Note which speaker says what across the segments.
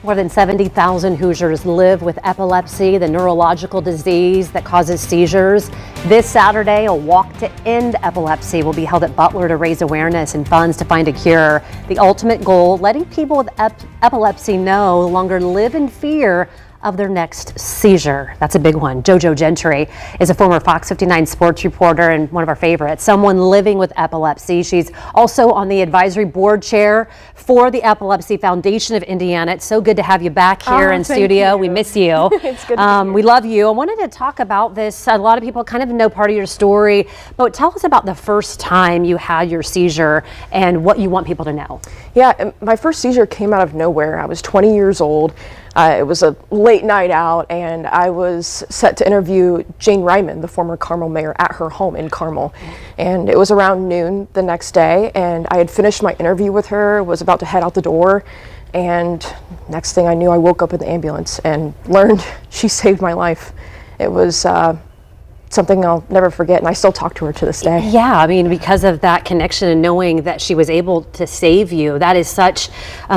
Speaker 1: More than 70,000 Hoosiers live with epilepsy, the neurological disease that causes seizures. This Saturday, a walk to end epilepsy will be held at Butler to raise awareness and funds to find a cure. The ultimate goal, letting people with epilepsy no longer live in fear of their next seizure. That's a big one. JoJo Gentry is a former Fox 59 sports reporter and one of our favorites, someone living with epilepsy. She's also on the advisory board chair for the Epilepsy Foundation of Indiana. It's so good to have you back here in studio. We miss you.
Speaker 2: It's good to be here.
Speaker 1: We love you. I wanted to talk about this. A lot of people kind of know part of your story, but tell us about the first time you had your seizure and what you want people to know.
Speaker 2: Yeah, my first seizure came out of nowhere. I was 20 years old. It was a late night out, and I was set to interview Jane Ryman, the former Carmel mayor, at her home in Carmel. And it was around noon the next day, and I had finished my interview with her, was about to head out the door, and next thing I knew, I woke up in the ambulance and learned she saved my life. It was something I'll never forget, and I still talk to her to this day.
Speaker 1: Yeah, I mean, because of that connection and knowing that she was able to save you, that is such,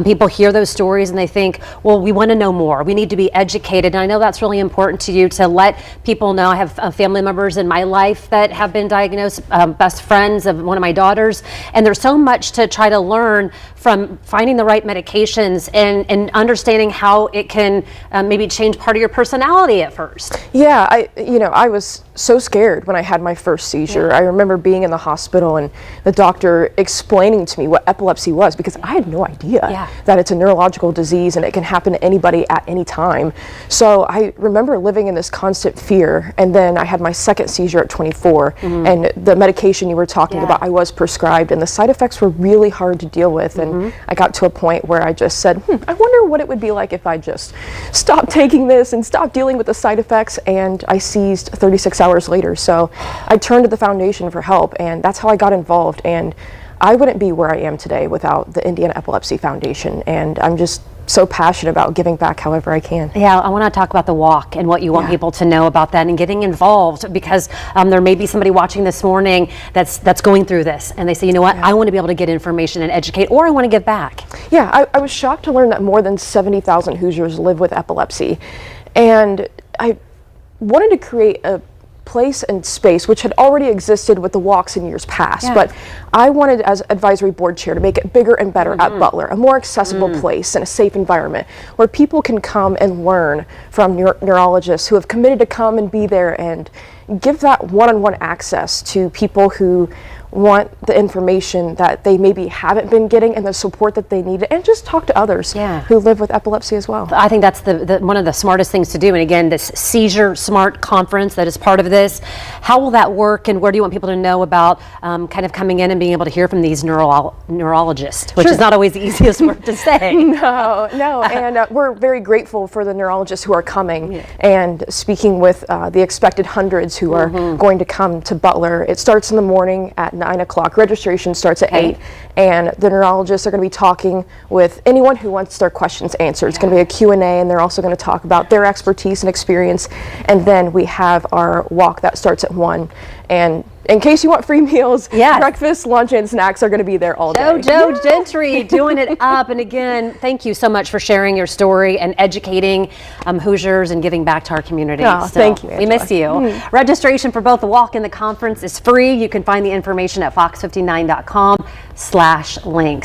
Speaker 1: people hear those stories and they think, well, we want to know more. We need to be educated. And I know that's really important to you to let people know. I have family members in my life that have been diagnosed, best friends of one of my daughters, and there's so much to try to learn from finding the right medications and understanding how it can maybe change part of your personality at first.
Speaker 2: Yeah, I was so scared when I had my first seizure.
Speaker 1: Yeah.
Speaker 2: I remember being in the hospital and the doctor explaining to me what epilepsy was, because I had no idea that it's a neurological disease and it can happen to anybody at any time. So I remember living in this constant fear, and then I had my second seizure at 24, and the medication you were talking about I was prescribed, and the side effects were really hard to deal with, and I got to a point where I just said, I wonder what it would be like if I just stopped taking this and stopped dealing with the side effects, and I seized 36 hours later. So I turned to the foundation for help, and that's how I got involved. And I wouldn't be where I am today without the Indiana Epilepsy Foundation. And I'm just so passionate about giving back however I can.
Speaker 1: Yeah, I want to talk about the walk and what you want people to know about that and getting involved, because there may be somebody watching this morning that's going through this and they say, you know what, I want to be able to get information and educate, or I want to give back.
Speaker 2: Yeah, I was shocked to learn that more than 70,000 Hoosiers live with epilepsy. And I wanted to create a place and space which had already existed with the walks in years past, but I wanted, as advisory board chair, to make it bigger and better at Butler, a more accessible place and a safe environment where people can come and learn from neurologists who have committed to come and be there and give that one-on-one access to people who want the information that they maybe haven't been getting and the support that they need, and just talk to others who live with epilepsy as well.
Speaker 1: I think that's the one of the smartest things to do. And again, this Seizure Smart conference that is part of this, how will that work, and where do you want people to know about kind of coming in and being able to hear from these neurologists, which is not always the easiest word to say.
Speaker 2: No, and we're very grateful for the neurologists who are coming and speaking with the expected hundreds who are going to come to Butler. It starts in the morning at 9 o'clock. Registration starts at 8, and the neurologists are going to be talking with anyone who wants their questions answered. It's going to be a Q&A, and they're also going to talk about their expertise and experience. And then we have our walk that starts at 1. And in case you want free meals, breakfast, lunch, and snacks are going to be there all day.
Speaker 1: JoJo Gentry doing it up. And again, thank you so much for sharing your story and educating Hoosiers and giving back to our community.
Speaker 2: Oh, thank you, Angela.
Speaker 1: We miss you. Registration for both the walk and the conference is free. You can find the information at fox59.com/links.